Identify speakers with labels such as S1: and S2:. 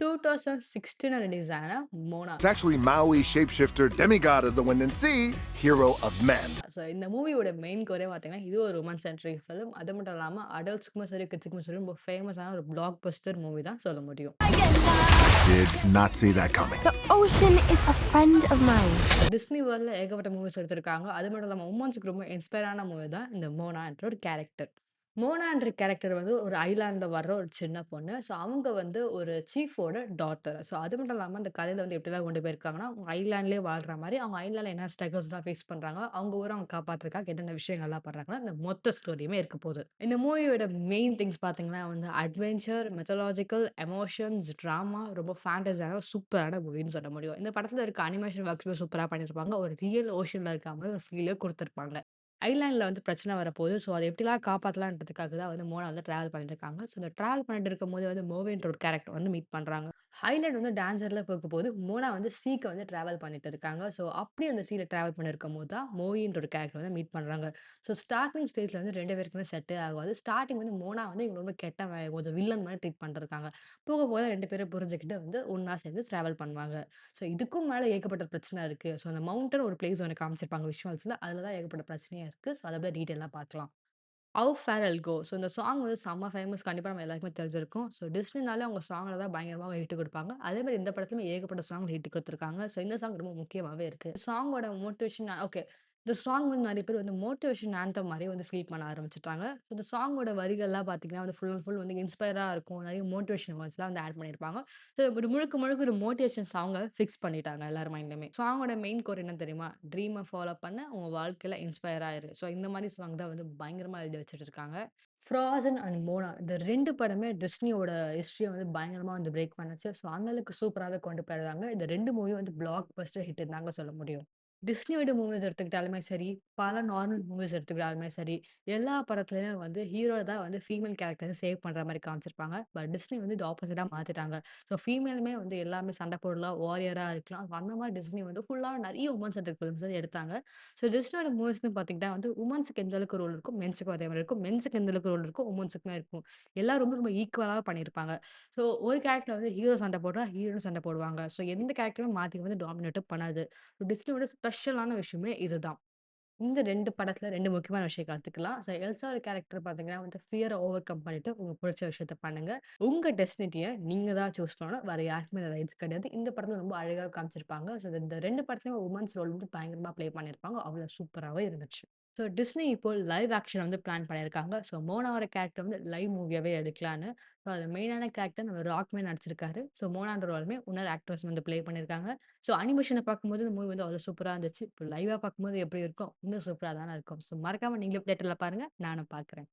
S1: 2016 release ஆன Mona.
S2: It's actually Maui, shapeshifter, demigod of the wind and sea, hero of men.
S1: So இந்த மூவியோட main கோரே பார்த்தீங்கன்னா, இது ஒரு ரொமான்ஸ் சென்ட்ரிக் ஃபிலிம். அது மட்டும் இல்லாம அடல்ட்ஸ்க்குமே சரி, கிட்ஸுக்குமே சரி ரொம்ப ஃபேமஸான ஒரு பிளாக் பஸ்டர் மூவி தான் சொல்ல முடியும்.
S2: Did not see that coming.
S3: The ocean is a friend of mine.
S1: Disney வேர்ல்ட்ல ஏகப்பட்ட மூவிஸ் எடுத்திருக்காங்க. அது மட்டும் இல்லாம உமன்ஸ்க்கு ரொம்ப இன்ஸ்பயர் ஆன மூவி தான் இந்த மோனா என்ற ஒரு கேரக்டர். மோனா என்ற கேரக்டர் வந்து ஒரு ஐலேண்ட்ல வர்ற ஒரு சின்ன பொண்ணு. ஸோ அவங்க வந்து ஒரு சீஃபோட டாட்டர். ஸோ அது மட்டும் இல்லாம அந்த கதையில வந்து எப்படிலாம் கொண்டு போயிருக்காங்கன்னா, அவங்க ஐலேண்ட்லயே வாழ்ற மாரி, அவங்க ஐலேண்ட்ல என்ன ஸ்ட்ரகல்ஸ்லாம் ஃபேஸ் பண்றாங்க, அவங்க ஊர அவங்க காப்பாத்துறதுக்காக என்னென்ன விஷயங்கள்லாம் பண்றாங்கன்னா, இந்த மொத்த ஸ்டோரியுமே இருக்க போது. இந்த மூவியோட மெயின் திங்ஸ் பார்த்தீங்கன்னா வந்து அட்வென்ச்சர், மெத்தலாஜிக்கல், எமோஷன்ஸ், டிராமா ரொம்ப ஃபேண்டஸியான சூப்பரான மூவின்னு சொல்ல முடியும். இந்த படத்துல இருக்க அனிமேஷன் ஒர்க்ஸுமே சூப்பரா பண்ணியிருப்பாங்க. ஒரு ரியல் ஓஷன்ல இருக்க மாரி ஒரு ஃபீலே குடுத்துருப்பாங்க. ஐலேண்ட்ல வந்து பிரச்சனை வரப்போகுது. ஸோ, அத எப்படிலாம் காப்பாத்தலான்றதுக்காக தான் வந்து மோனா வந்து டிராவல் பண்ணிட்டு இருக்காங்க. ஸோ, இந்த டிராவல் பண்ணிட்டு இருக்கும்போது வந்து மோவின்ற ஒரு கேரக்டர் வந்து மீட் பண்றாங்க. ஐலேண்ட் வந்து டான்சர்ல போகும்போது, மோனா வந்து சீக்கு வந்து டிராவல் பண்ணிட்டு இருக்காங்க. ஸோ, அப்படி அந்த சீல டிராவல் பண்ணியிருக்கும்போது தான் மோவின்ற ஒரு கேரக்டர் வந்து மீட் பண்றாங்க. ஸோ, ஸ்டார்ட்டிங் ஸ்டேஜ்ல வந்து 2 பேருக்குமே செட்டே ஆகாது. ஸ்டார்ட்டிங் வந்து மோனா வந்து இவங்க ரொம்ப கெட்டவன், கொஞ்சம் வில்லன் மாரி ட்ரீட் பண்ணிருக்காங்க. போக போக 2 பேரும் புரிஞ்சுகிட்டு வந்து ஒண்ணா சேர்ந்து டிராவல் பண்ணுவாங்க. ஸோ, இதுக்கும் மேல ஏகப்பட்ட பிரச்சனை இருக்கு. ஸோ, அந்த மவுண்டன் ஒரு பிளேஸ் ஒண்ணு காமிச்சிருப்பாங்க விஷுவல்ஸ்ல. அதுல தான் ஏகப்பட்ட பிரச்சனையே இருக்கு. ஸோ, அத அப்படியே டீட்டெயிலா பார்க்கலாம். "How far I'll go." So, இந்த சாங் வந்து செம்ம ஃபேமஸ். கண்டிப்பா நம்ம எல்லாருக்குமே தெரிஞ்சிருக்கும். ஸோ, டிஸ்னினாலே அவங்க சாங்ல தான் பயங்கரமா ஹிட் குடுப்பாங்க. அதேமாரி இந்த படத்துலயும் ஏகப்பட்ட சாங் ஹிட் குடுத்துருக்காங்க. ஸோ, இந்த சாங் ரொம்ப முக்கியமாவே இருக்கு. சாங்கோட மோட்டிவேஷன் ஓகே. இந்த சாங் வந்து நெறைய பேர் வந்து மோட்டிவேஷன் ஆந்தம் மாரி வந்து ஃபீல் பண்ண ஆரம்பிச்சுட்டாங்க. இந்த சாங்கோட வரிகள்லாம் பார்த்தீங்கன்னா வந்து ஃபுல் அண்ட் ஃபுல் வந்து இன்ஸ்பயரா இருக்கும். நெறைய மோட்டிவேஷன் வேர்ட்ஸ்லாம் வந்து ஆட் பண்ணியிருப்பாங்க. ஸோ, ஒரு முழுக்க முழுக்க ஒரு மோட்டிவேஷன் சாங்க ஃபிக்ஸ் பண்ணிட்டாங்க எல்லார் மைண்ட்லயுமே. சாங்கோட மெயின் கோர் என்ன தெரியுமா? ட்ரீம ஃபாலோ பண்ண உன் வாழ்க்கையில இன்ஸ்பயர் ஆயிரு. ஸோ, இந்த மாரி சாங் தான் வந்து பயங்கரமா எழுதி வச்சுட்டு இருக்காங்க. ஃப்ராசன் அண்ட் மோனா இந்த 2 படமே டிஸ்னியோட ஹிஸ்டரிய வந்து பயங்கரமா வந்து பிரேக் பண்ணுச்சு. ஸோ, அந்த அளவுக்கு சூப்பராவே கொண்டு போயிருந்தாங்க. இந்த 2 மூவியும் வந்து பிளாக் பஸ்டர் ஹிட்ன்னு தாங்க சொல்ல முடியும். டிஸ்னியோட மூவிஸ் எடுத்துக்கிட்டாலுமே சரி, பல நார்மல் மூவிஸ் எடுத்துக்கிட்டாலுமே சரி, எல்லா படத்துலயுமே வந்து ஹீரோ தான் வந்து ஃபீமேல் கேரக்டர் வந்து சேவ் பண்ற மாரி காமிச்சிருப்பாங்க. பட் டிஸ்னி வந்து இது ஆப்போசிட்டா மாத்திட்டாங்க. ஸோ, ஃபீமேலுமே வந்து எல்லாமே சண்டை போடலாம், வாரியரா இருக்கலாம். அந்த மாரி டிஸ்னி வந்து ஃபுல்லா நெறைய வுமன் சென்ட்ரிக் ஃபிலிம்ஸ் வந்து எடுத்தாங்க. ஸோ, டிஸ்னியோட மூவிஸ்ன்னு பார்த்துக்கிட்டா வந்து வுமன்ஸ்க்கு எந்த அளவுக்கு ரோல் இருக்கும், மென்ஸ்க்கும் அதே மாரி இருக்கும். மென்ஸ்க்கு எந்த அளவுக்கு ரோல் இருக்கும், வுமன்ஸ்க்குமே இருக்கும். எல்லாம் ரொம்ப ரொம்ப ஈக்குவலா பண்ணியிருப்பாங்க. ஸோ, ஒரு கேரக்டர் வந்து ஹீரோ சண்டை போட்டா, ஹீரோயின் சண்டை போடுவாங்க. ஸோ, எந்த கேரக்டருமே மாத்தி வந்து டாமினேட்டும் பண்ணாது. டிஸ்னியோட ஸ்பெஷலான விஷயமே இதுதான். இந்த 2 படத்துல 2 முக்கியமான விஷயம் கத்துக்கலாம். ஸோ எல்சாவோட கேரக்டர் பார்த்தீங்கன்னா வந்து ஃபியர ஓவர் கம் பண்ணிட்டு உங்களுக்கு புடிச்ச விஷயத்த பண்ணுங்க. உங்க டெஸ்டினிட்டிய நீங்க தான் சூஸ் பண்ணணும். வேற யாருக்குமே ரைட்ஸ் கிடையாது. இந்த படத்துல ரொம்ப அழகா காமிச்சிருப்பாங்க. ஸோ இந்த 2 படத்துலயும் வுமன்ஸ் ரோல் வந்து பயங்கரமா ப்ளே பண்ணியிருப்பாங்க. அவ்வளோ சூப்பராவே இருந்துச்சு. ஸோ டிஸ்னி இப்போ லைவ் ஆக்ஷன் வந்து பிளான் பண்ணியிருக்காங்க. ஸோ மோனாவோட கேரக்டர் வந்து லைவ் மூவியாவே எடுக்கலான்னு. ஸோ அதுல மெயினான கேரக்டர் நம்ம ராக்மே நடிச்சிருக்காரு. ஸோ மோனான்ற ரோலுமே இன்னொரு ஆக்டர்ஸ் வந்து ப்ளே பண்ணியிருக்காங்க. ஸோ அனிமேஷன பார்க்கும்போது இந்த மூவி வந்து அவ்வளோ சூப்பரா இருந்துச்சு. இப்போ லைவா பார்க்கும்போது எப்படி இருக்கும்? இன்னும் சூப்பரா தானே இருக்கும். ஸோ மறக்காம நீங்களும் தியேட்டர்ல பாருங்க. நானும் பார்க்குறேன்.